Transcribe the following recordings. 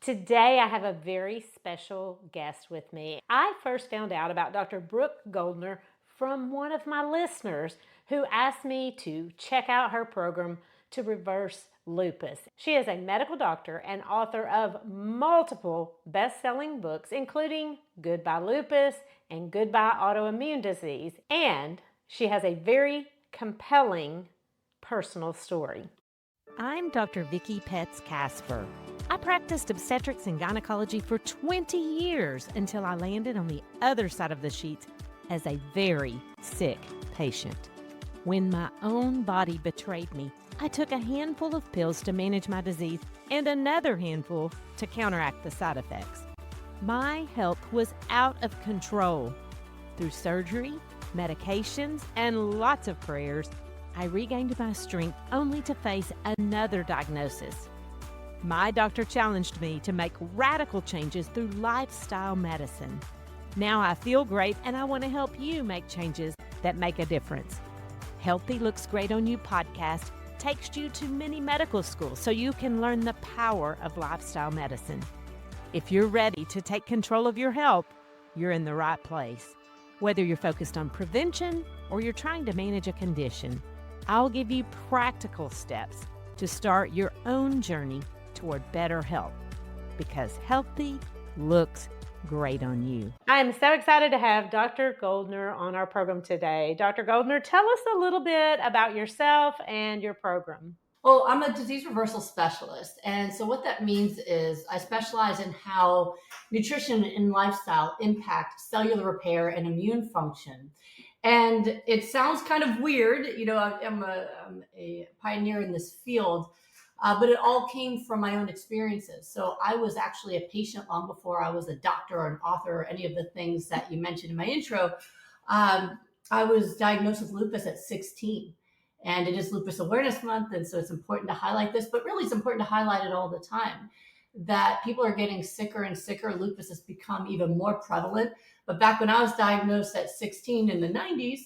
Today, I have a very special guest with me. I first found out about Dr. Brooke Goldner from one of my listeners who asked me to check out her program to reverse lupus. She is a medical doctor and author of multiple best-selling books, including Goodbye Lupus and Goodbye Autoimmune Disease, and she has a very compelling personal story. I'm Dr. Vicki Petz Casper. I practiced obstetrics and gynecology for 20 years until I landed on the other side of the sheets as a very sick patient. When my own body betrayed me, I took a handful of pills to manage my disease and another handful to counteract the side effects. My health was out of control. Through surgery, medications, and lots of prayers, I regained my strength only to face another diagnosis. My doctor challenged me to make radical changes through lifestyle medicine. Now I feel great and I want to help you make changes that make a difference. Healthy Looks Great on You podcast takes you to many medical schools so you can learn the power of lifestyle medicine. If you're ready to take control of your health, you're in the right place. Whether you're focused on prevention or you're trying to manage a condition, I'll give you practical steps to start your own journey toward better health, because healthy looks great on you. I am so excited to have Dr. Goldner on our program today. Dr. Goldner, tell us a little bit about yourself and your program. Well, I'm a disease reversal specialist. And so what that means is I specialize in how nutrition and lifestyle impact cellular repair and immune function. And it sounds kind of weird, I'm a pioneer in this field, but it all came from my own experiences. So I was actually a patient long before I was a doctor or an author or any of the things that you mentioned in my intro. I was diagnosed with lupus at 16. And it is Lupus Awareness Month, and so it's important to highlight this, but really it's important to highlight it all the time, that people are getting sicker and sicker. Lupus has become even more prevalent. But back when I was diagnosed at 16 in the 90s,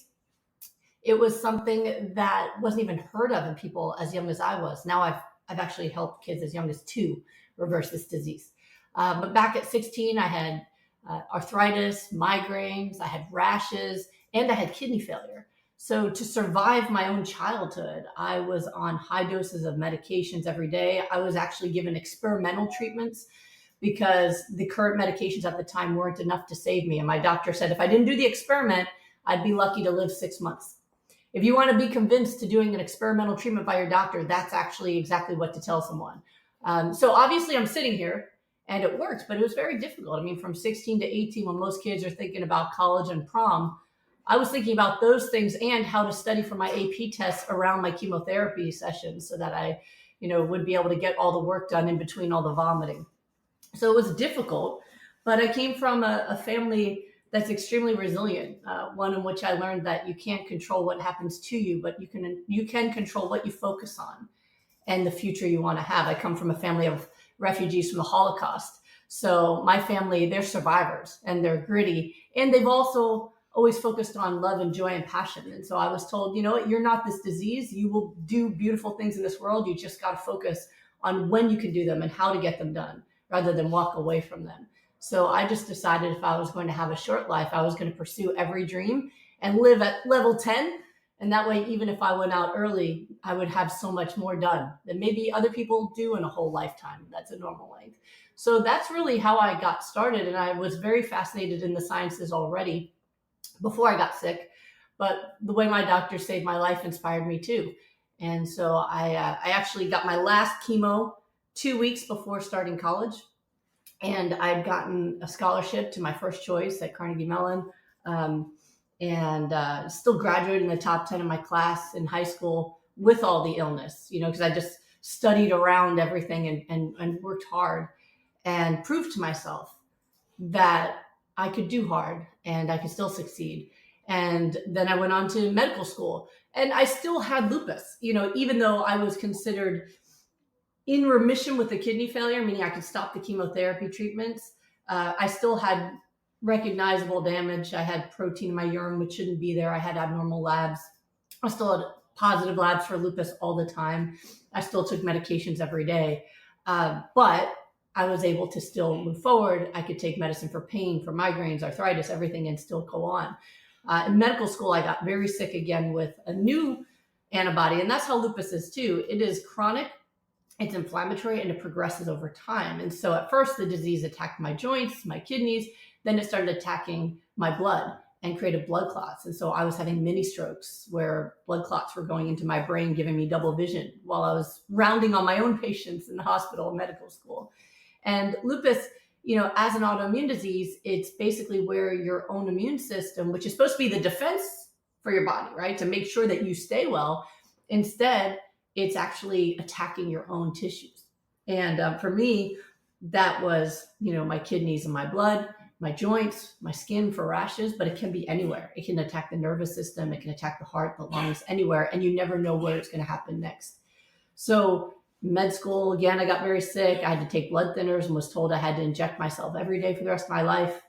it was something that wasn't even heard of in people as young as I was. Now I've actually helped kids as young as 2 reverse this disease. But back at 16, I had arthritis, migraines, I had rashes, and I had kidney failure. So to survive my own childhood, I was on high doses of medications every day. I was actually given experimental treatments because the current medications at the time weren't enough to save me. And my doctor said, if I didn't do the experiment, I'd be lucky to live 6 months. If you want to be convinced to doing an experimental treatment by your doctor, that's actually exactly what to tell someone. So obviously I'm sitting here and it worked, but it was very difficult. I mean, from 16 to 18, when most kids are thinking about college and prom, I was thinking about those things and how to study for my AP tests around my chemotherapy sessions so that I, would be able to get all the work done in between all the vomiting. So it was difficult, but I came from a family that's extremely resilient, one in which I learned that you can't control what happens to you, but you can control what you focus on and the future you want to have. I come from a family of refugees from the Holocaust. So my family, they're survivors and they're gritty, and they've also always focused on love and joy and passion. And so I was told, you're not this disease. You will do beautiful things in this world. You just got to focus on when you can do them and how to get them done rather than walk away from them. So I just decided if I was going to have a short life, I was going to pursue every dream and live at level 10. And that way, even if I went out early, I would have so much more done than maybe other people do in a whole lifetime. That's a normal length. So that's really how I got started. And I was very fascinated in the sciences already before I got sick, but the way my doctor saved my life inspired me too. And so I actually got my last chemo 2 weeks before starting college, and I'd gotten a scholarship to my first choice at Carnegie Mellon, and still graduated in the top 10 of my class in high school with all the illness, because I just studied around everything and worked hard and proved to myself that I could do hard and I could still succeed. And then I went on to medical school and I still had lupus, even though I was considered in remission with the kidney failure, meaning I could stop the chemotherapy treatments. I still had recognizable damage. I had protein in my urine, which shouldn't be there. I had abnormal labs. I still had positive labs for lupus all the time. I still took medications every day. But I was able to still move forward. I could take medicine for pain, for migraines, arthritis, everything, and still go on. In medical school, I got very sick again with a new antibody, and that's how lupus is too. It is chronic, it's inflammatory, and it progresses over time. And so at first, the disease attacked my joints, my kidneys, then it started attacking my blood and created blood clots. And so I was having mini strokes where blood clots were going into my brain, giving me double vision while I was rounding on my own patients in the hospital and medical school. And lupus, as an autoimmune disease, it's basically where your own immune system, which is supposed to be the defense for your body, right, to make sure that you stay well, instead, it's actually attacking your own tissues. And for me, that was, my kidneys and my blood, my joints, my skin for rashes, but it can be anywhere. It can attack the nervous system. It can attack the heart, the lungs, anywhere. And you never know where it's going to happen next. So med school, again, I got very sick. I had to take blood thinners and was told I had to inject myself every day for the rest of my life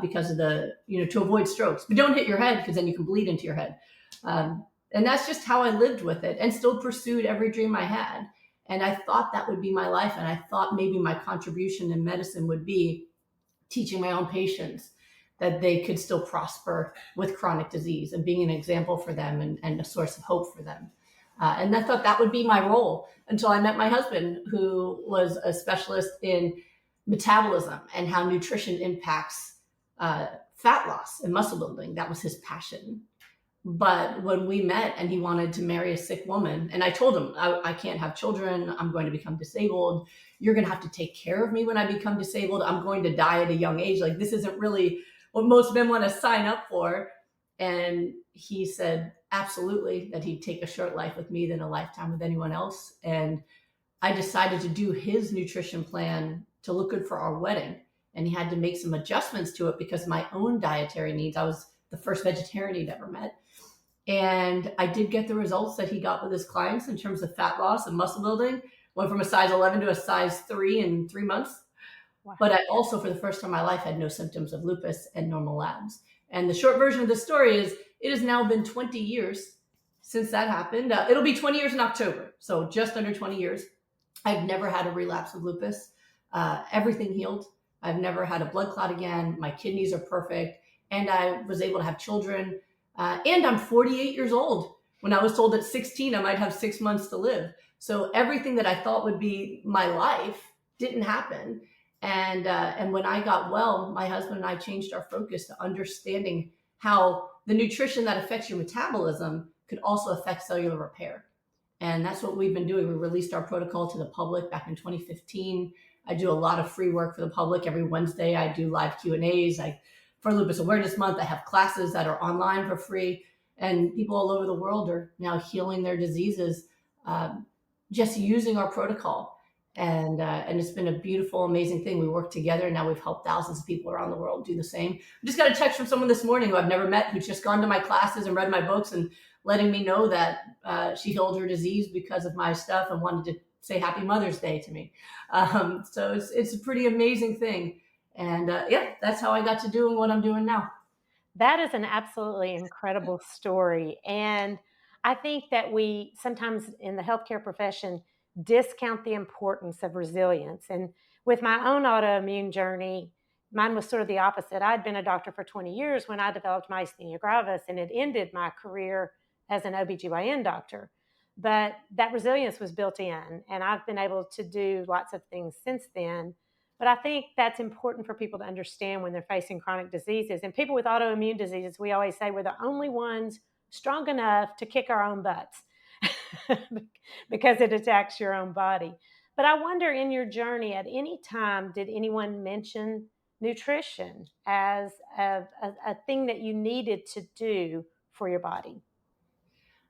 because of to avoid strokes. But don't hit your head because then you can bleed into your head. And that's just how I lived with it and still pursued every dream I had. And I thought that would be my life. And I thought maybe my contribution in medicine would be teaching my own patients that they could still prosper with chronic disease and being an example for them and a source of hope for them. And I thought that would be my role until I met my husband, who was a specialist in metabolism and how nutrition impacts fat loss and muscle building. That was his passion. But when we met and he wanted to marry a sick woman, and I told him, I can't have children. I'm going to become disabled. You're going to have to take care of me when I become disabled. I'm going to die at a young age. Like, this isn't really what most men want to sign up for. And he said, absolutely, that he'd take a short life with me than a lifetime with anyone else. And I decided to do his nutrition plan to look good for our wedding. And he had to make some adjustments to it because of my own dietary needs. I was the first vegetarian he'd ever met. And I did get the results that he got with his clients in terms of fat loss and muscle building. Went from a size 11 to a size 3 in 3 months. Wow. But I also, for the first time in my life, had no symptoms of lupus and normal labs. And the short version of the story is it has now been 20 years since that happened. It'll be 20 years in October. So just under 20 years. I've never had a relapse of lupus. Everything healed. I've never had a blood clot again. My kidneys are perfect. And I was able to have children. And I'm 48 years old. When I was told at 16, I might have 6 months to live. So everything that I thought would be my life didn't happen. And when I got well, my husband and I changed our focus to understanding how the nutrition that affects your metabolism could also affect cellular repair. And that's what we've been doing. We released our protocol to the public back in 2015. I do a lot of free work for the public. Every Wednesday, I do live Q&As. For Lupus Awareness Month, I have classes that are online for free. And people all over the world are now healing their diseases just using our protocol. And it's been a beautiful, amazing thing. We work together, and now we've helped thousands of people around the world do the same. I just got a text from someone this morning who I've never met, who's just gone to my classes and read my books and letting me know that she healed her disease because of my stuff and wanted to say Happy Mother's Day to me. So it's a pretty amazing thing. And that's how I got to doing what I'm doing now. That is an absolutely incredible story. And I think that we sometimes in the healthcare profession discount the importance of resilience. And with my own autoimmune journey, mine was sort of the opposite. I'd been a doctor for 20 years when I developed myasthenia gravis, and it ended my career as an OBGYN doctor. But that resilience was built in, and I've been able to do lots of things since then. But I think that's important for people to understand when they're facing chronic diseases. And people with autoimmune diseases, we always say we're the only ones strong enough to kick our own butts because it attacks your own body. But I wonder, in your journey, at any time, did anyone mention nutrition as a thing that you needed to do for your body?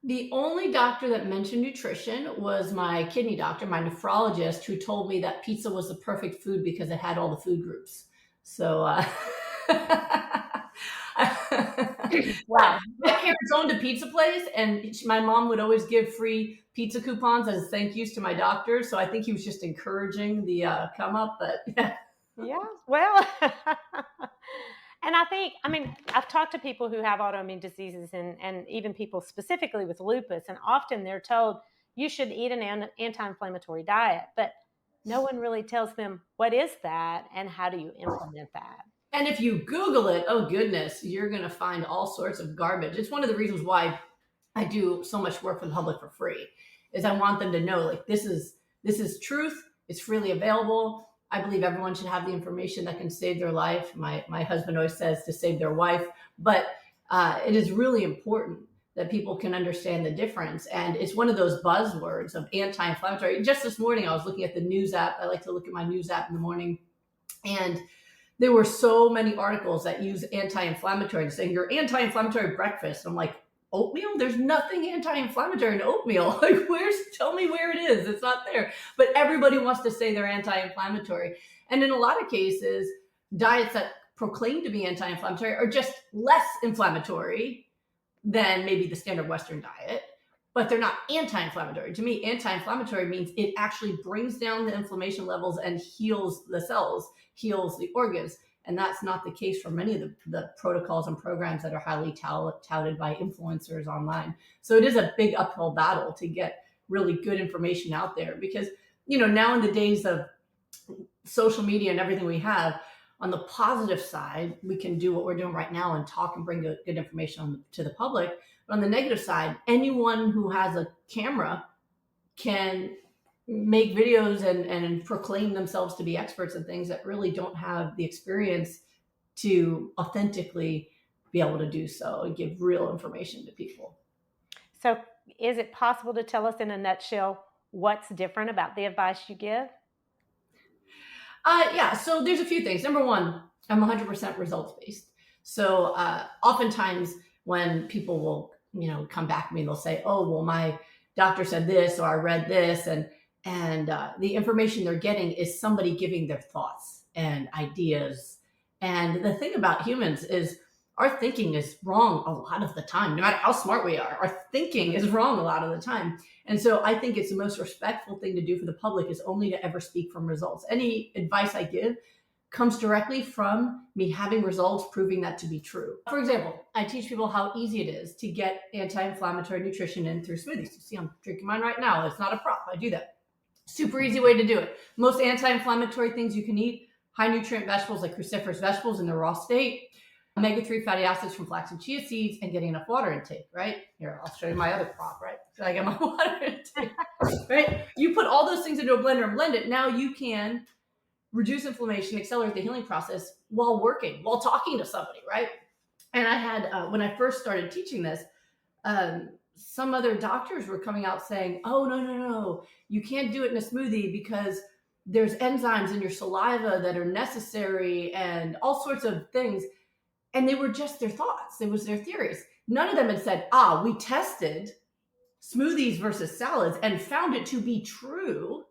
The only doctor that mentioned nutrition was my kidney doctor, my nephrologist, who told me that pizza was the perfect food because it had all the food groups. So, wow. My parents owned a pizza place, and my mom would always give free pizza coupons as thank yous to my doctor. So I think he was just encouraging the come up, but yeah. Yeah, well, and I've talked to people who have autoimmune diseases and even people specifically with lupus, and often they're told you should eat an anti-inflammatory diet. But No one really tells them what is that and how do you implement that. And if you Google it, oh goodness, you're going to find all sorts of garbage. It's one of the reasons why I do so much work for the public for free, is I want them to know, like, this is truth. It's freely available. I believe everyone should have the information that can save their life. My husband always says to save their wife, but it is really important that people can understand the difference. And it's one of those buzzwords of anti-inflammatory. Just this morning, I was looking at the news app. I like to look at my news app in the morning, and there were so many articles that use anti-inflammatory and saying your anti-inflammatory breakfast. I'm like, oatmeal? There's nothing anti-inflammatory in oatmeal. Like, tell me where it is. It's not there. But everybody wants to say they're anti-inflammatory. And in a lot of cases, diets that proclaim to be anti-inflammatory are just less inflammatory than maybe the standard Western diet, but they're not anti-inflammatory. To me, anti-inflammatory means it actually brings down the inflammation levels and heals the cells, heals the organs. And that's not the case for many of the protocols and programs that are highly touted by influencers online. So it is a big uphill battle to get really good information out there, because, now in the days of social media and everything we have, on the positive side, we can do what we're doing right now and talk and bring good information to the public. But on the negative side, anyone who has a camera can make videos and proclaim themselves to be experts in things that really don't have the experience to authentically be able to do so and give real information to people. So, is it possible to tell us in a nutshell what's different about the advice you give? Yeah, so there's a few things. Number one, I'm 100% results based. So oftentimes when people will, come back to me, they'll say, "Oh, well, my doctor said this, or I read this," and the information they're getting is somebody giving their thoughts and ideas. And the thing about humans is our thinking is wrong a lot of the time. No matter how smart we are, our thinking is wrong a lot of the time. And so I think it's the most respectful thing to do for the public is only to ever speak from results. Any advice I give comes directly from me having results proving that to be true. For example, I teach people how easy it is to get anti-inflammatory nutrition in through smoothies. You see, I'm drinking mine right now. It's not a prop. I do that. Super easy way to do it. Most anti-inflammatory things you can eat: high nutrient vegetables like cruciferous vegetables in their raw state, omega-3 fatty acids from flax and chia seeds, and getting enough water intake, right? Here, I'll show you my other prop, right? So I get my water intake, right? You put all those things into a blender and blend it. Now you can reduce inflammation, accelerate the healing process while working, while talking to somebody, right? And I had, when I first started teaching this, some other doctors were coming out saying, "Oh, no, you can't do it in a smoothie because there's enzymes in your saliva that are necessary," and all sorts of things. And they were just their thoughts. It was their theories. None of them had said, we tested smoothies versus salads and found it to be true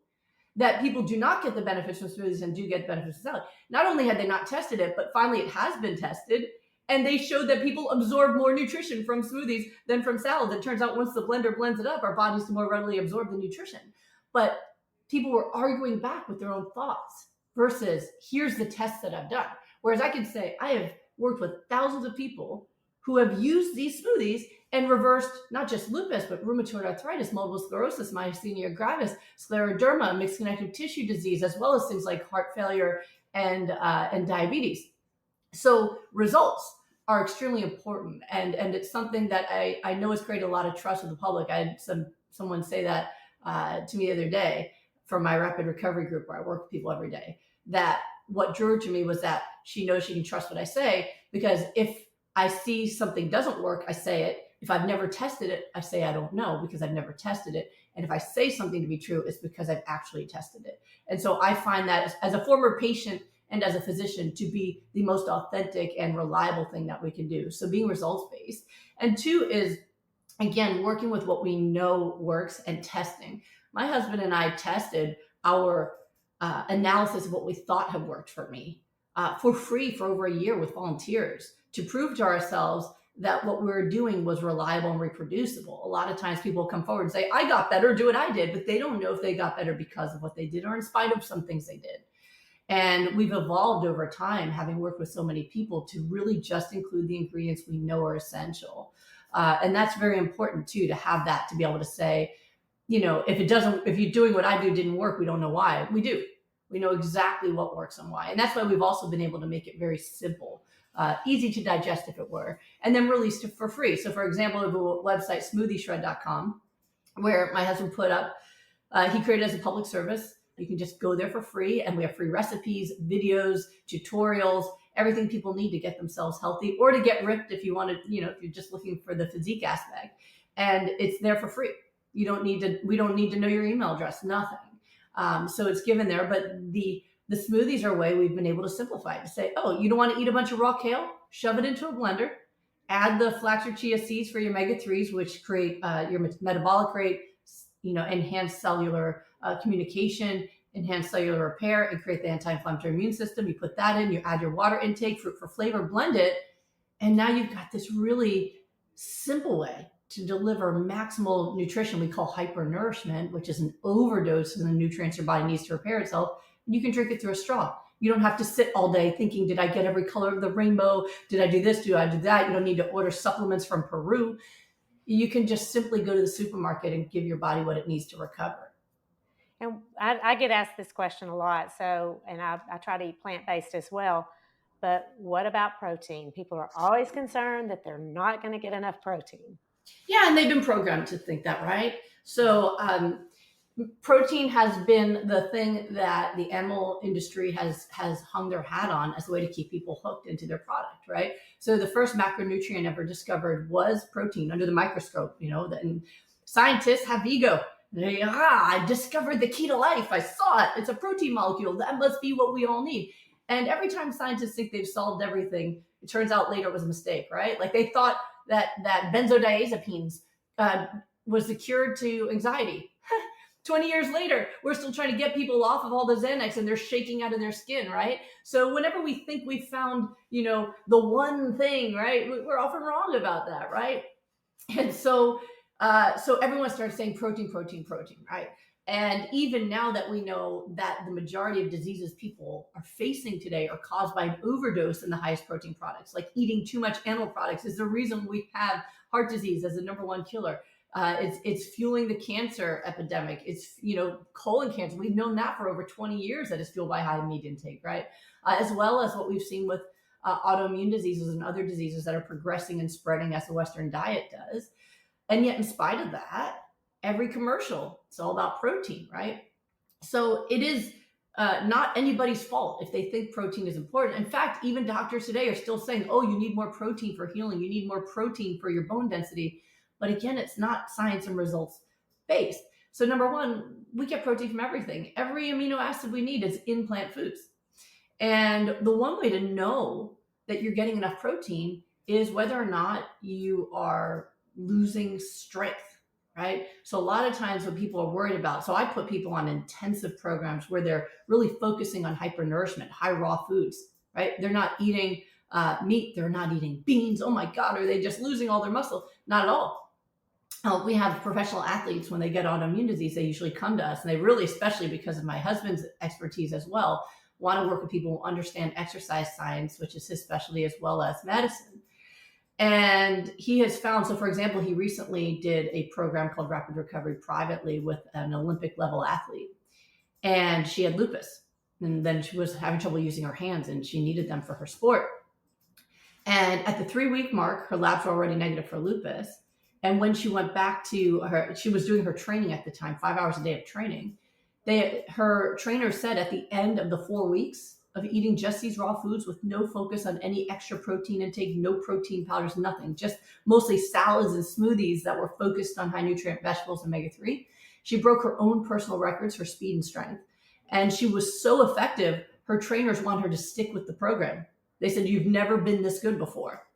that people do not get the benefits from smoothies and do get benefits from salad. Not only had they not tested it, but finally it has been tested. And they showed that people absorb more nutrition from smoothies than from salads. It turns out once the blender blends it up, our bodies can more readily absorb the nutrition. But people were arguing back with their own thoughts versus here's the tests that I've done. Whereas I can say, I have worked with thousands of people who have used these smoothies and reversed not just lupus, but rheumatoid arthritis, multiple sclerosis, myasthenia gravis, scleroderma, mixed connective tissue disease, as well as things like heart failure and diabetes. So results are extremely important. And it's something that I know has created a lot of trust with the public. I had someone say that to me the other day from my rapid recovery group where I work with people every day, that what drew her to me was that she knows she can trust what I say, because if I see something doesn't work, I say it. If I've never tested it, I say I don't know because I've never tested it. And if I say something to be true, it's because I've actually tested it. And so I find that as a former patient and as a physician to be the most authentic and reliable thing that we can do. So being results-based. And two is, again, working with what we know works and testing. My husband and I tested our analysis of what we thought had worked for me for free for over a year with volunteers to prove to ourselves that what we were doing was reliable and reproducible. A lot of times people come forward and say, "I got better, do what I did," but they don't know if they got better because of what they did or in spite of some things they did. And we've evolved over time, having worked with so many people, to really just include the ingredients we know are essential. And that's very important too, to have that, to be able to say, if you're doing what I do didn't work, we don't know why. We do. We know exactly what works and why. And that's why we've also been able to make it very simple, easy to digest if it were, and then released it for free. So for example, we have a website, smoothieshred.com, where my husband put up, he created as a public service. You can just go there for free, and we have free recipes, videos, tutorials, everything people need to get themselves healthy or to get ripped if you want to, if you're just looking for the physique aspect. And it's there for free. We don't need to know your email address, nothing. So it's given there, but the smoothies are a way we've been able to simplify it, to say, oh, you don't want to eat a bunch of raw kale? Shove it into a blender, add the flax or chia seeds for your omega-3s, which create your metabolic rate, enhance cellular communication, enhance cellular repair, and create the anti-inflammatory immune system. You put that in, you add your water intake, fruit for flavor, blend it, and now you've got this really simple way to deliver maximal nutrition we call hypernourishment, which is an overdose of the nutrients your body needs to repair itself. And you can drink it through a straw. You don't have to sit all day thinking, did I get every color of the rainbow? Did I do this? Did I do that? You don't need to order supplements from Peru. You can just simply go to the supermarket and give your body what it needs to recover. And I get asked this question a lot. And I try to eat plant-based as well. But what about protein? People are always concerned that they're not going to get enough protein. Yeah, and they've been programmed to think that, right? So protein has been the thing that the animal industry has hung their hat on as a way to keep people hooked into their product, right? So the first macronutrient ever discovered was protein under the microscope. And scientists have ego. I discovered the key to life. I saw it. It's a protein molecule. That must be what we all need. And every time scientists think they've solved everything, it turns out later it was a mistake, right? Like they thought that benzodiazepines was the cure to anxiety. 20 years later, we're still trying to get people off of all the Xanax and they're shaking out of their skin, right? So whenever we think we found, the one thing, right, we're often wrong about that, right? And so everyone started saying protein, right? And even now that we know that the majority of diseases people are facing today are caused by an overdose in the highest protein products, like eating too much animal products is the reason we have heart disease as the number one killer. It's fueling the cancer epidemic. It's, colon cancer. We've known that for over 20 years that is fueled by high meat intake, right? As well as what we've seen with autoimmune diseases and other diseases that are progressing and spreading as the Western diet does. And yet in spite of that, every commercial, it's all about protein, right? So it is not anybody's fault if they think protein is important. In fact, even doctors today are still saying, oh, you need more protein for healing. You need more protein for your bone density. But again, it's not science and results based. So number one, we get protein from everything. Every amino acid we need is in plant foods. And the one way to know that you're getting enough protein is whether or not you are losing strength, right? So a lot of times what people are worried about, so I put people on intensive programs where they're really focusing on hypernourishment, high raw foods, right? They're not eating meat, they're not eating beans. Oh my God, are they just losing all their muscle? Not at all. We have professional athletes, when they get autoimmune disease, they usually come to us, and they really, especially because of my husband's expertise as well, want to work with people who understand exercise science, which is his specialty, as well as medicine. And he has found, so for example, he recently did a program called Rapid Recovery privately with an Olympic level athlete. And she had lupus. And then she was having trouble using her hands and she needed them for her sport. And at the 3-week mark, her labs were already negative for lupus. And when she went back to she was doing her training at the time, 5 hours a day of training. Her trainer said at the end of the 4 weeks of eating just these raw foods with no focus on any extra protein intake, no protein powders, nothing, just mostly salads and smoothies that were focused on high nutrient vegetables and omega-3. She broke her own personal records for speed and strength. And she was so effective, her trainers want her to stick with the program. They said, you've never been this good before.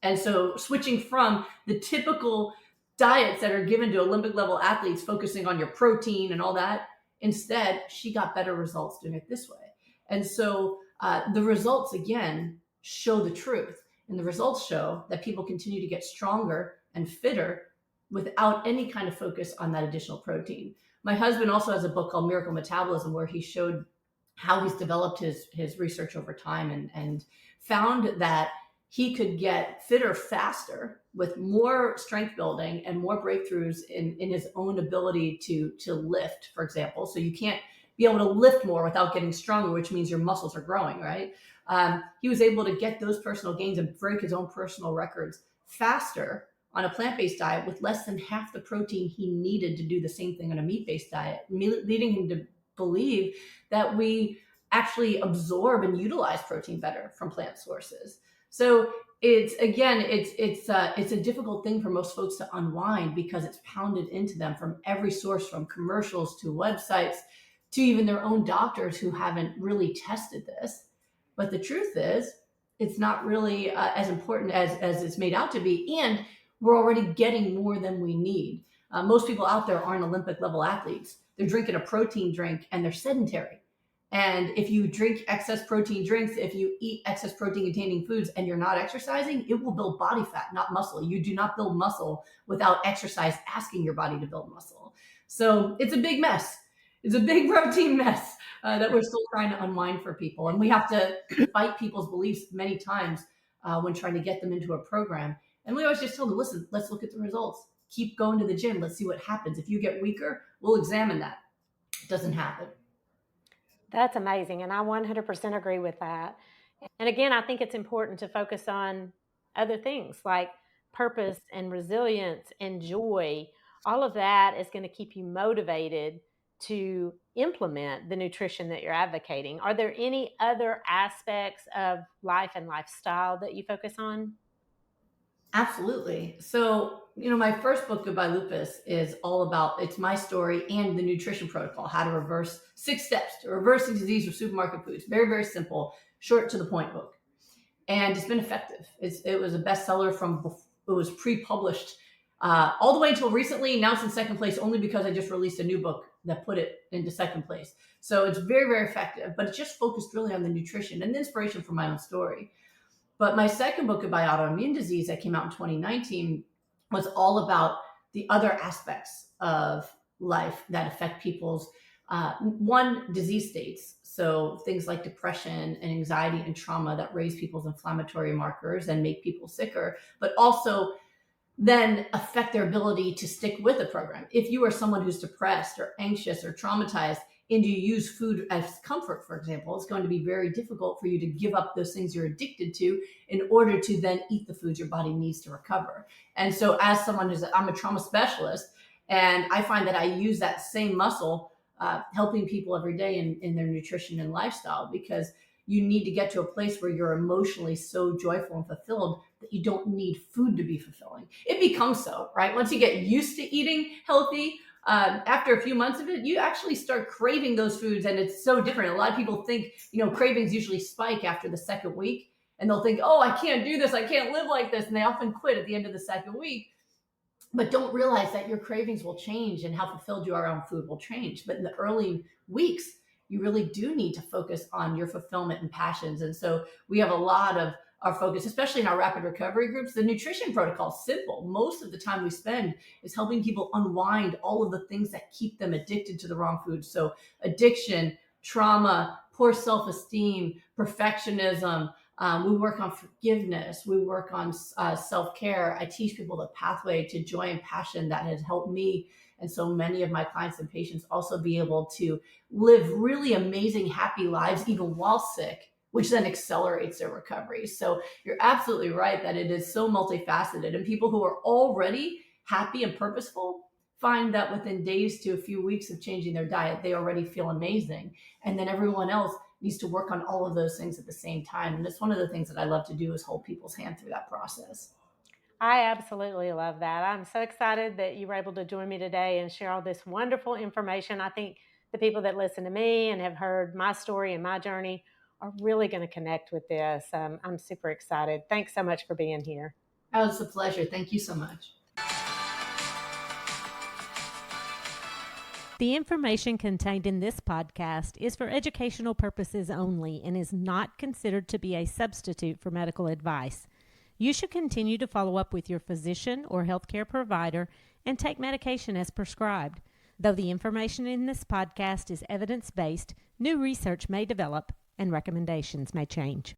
And so switching from the typical diets that are given to Olympic level athletes, focusing on your protein and all that, instead, she got better results doing it this way. And so the results, again, show the truth. And the results show that people continue to get stronger and fitter without any kind of focus on that additional protein. My husband also has a book called Miracle Metabolism, where he showed how he's developed his research over time and found that he could get fitter faster with more strength building and more breakthroughs in his own ability to lift, for example. So you can't be able to lift more without getting stronger, which means your muscles are growing, right? He was able to get those personal gains and break his own personal records faster on a plant-based diet with less than half the protein he needed to do the same thing on a meat-based diet, leading him to believe that we actually absorb and utilize protein better from plant sources. So it's a difficult thing for most folks to unwind because it's pounded into them from every source, from commercials to websites to even their own doctors who haven't really tested this. But the truth is, it's not really as important as it's made out to be, and we're already getting more than we need. Most people out there aren't Olympic level athletes. They're drinking a protein drink and they're sedentary. And if you drink excess protein drinks, if you eat excess protein containing foods and you're not exercising, it will build body fat, not muscle. You do not build muscle without exercise asking your body to build muscle. So it's a big mess. It's a big protein mess that we're still trying to unwind for people. And we have to fight people's beliefs many times when trying to get them into a program. And we always just tell them, listen, let's look at the results. Keep going to the gym. Let's see what happens. If you get weaker, we'll examine that. It doesn't happen. That's amazing. And I 100% agree with that. And again, I think it's important to focus on other things like purpose and resilience and joy. All of that is going to keep you motivated to implement the nutrition that you're advocating. Are there any other aspects of life and lifestyle that you focus on? Absolutely. So, my first book, Goodbye Lupus, is all about it's my story and the nutrition protocol, how to reverse 6 steps to reversing disease with supermarket foods. Very, very simple, short to the point book. And it's been effective. It was a bestseller it was pre-published all the way until recently. Now it's in second place only because I just released a new book that put it into second place. So it's very, very effective, but it's just focused really on the nutrition and the inspiration from my own story. But my second book, Goodbye Autoimmune Disease, that came out in 2019, was all about the other aspects of life that affect people's disease states. So things like depression and anxiety and trauma that raise people's inflammatory markers and make people sicker, but also then affect their ability to stick with the program. If you are someone who's depressed or anxious or traumatized, and you use food as comfort, for example, it's going to be very difficult for you to give up those things you're addicted to in order to then eat the foods your body needs to recover. And so as someone I'm a trauma specialist, and I find that I use that same muscle helping people every day in their nutrition and lifestyle, because you need to get to a place where you're emotionally so joyful and fulfilled that you don't need food to be fulfilling. It becomes so, right? Once you get used to eating healthy, after a few months of it, you actually start craving those foods, and it's so different. A lot of people think, cravings usually spike after the second week, and they'll think, oh, I can't do this. I can't live like this. And they often quit at the end of the second week, but don't realize that your cravings will change and how fulfilled you are on food will change. But in the early weeks, you really do need to focus on your fulfillment and passions. And so we have a lot of our focus, especially in our rapid recovery groups. The nutrition protocol is simple. Most of the time we spend is helping people unwind all of the things that keep them addicted to the wrong food. So addiction, trauma, poor self-esteem, perfectionism. We work on forgiveness. We work on self-care. I teach people the pathway to joy and passion that has helped me and so many of my clients and patients also be able to live really amazing, happy lives even while sick, which then accelerates their recovery. So you're absolutely right that it is so multifaceted, and people who are already happy and purposeful find that within days to a few weeks of changing their diet, they already feel amazing. And then everyone else needs to work on all of those things at the same time. And it's one of the things that I love to do is hold people's hand through that process. I absolutely love that. I'm so excited that you were able to join me today and share all this wonderful information. I think the people that listen to me and have heard my story and my journey are really going to connect with this. I'm super excited. Thanks so much for being here. Oh, it's a pleasure. Thank you so much. The information contained in this podcast is for educational purposes only and is not considered to be a substitute for medical advice. You should continue to follow up with your physician or healthcare provider and take medication as prescribed. Though the information in this podcast is evidence-based, new research may develop and recommendations may change.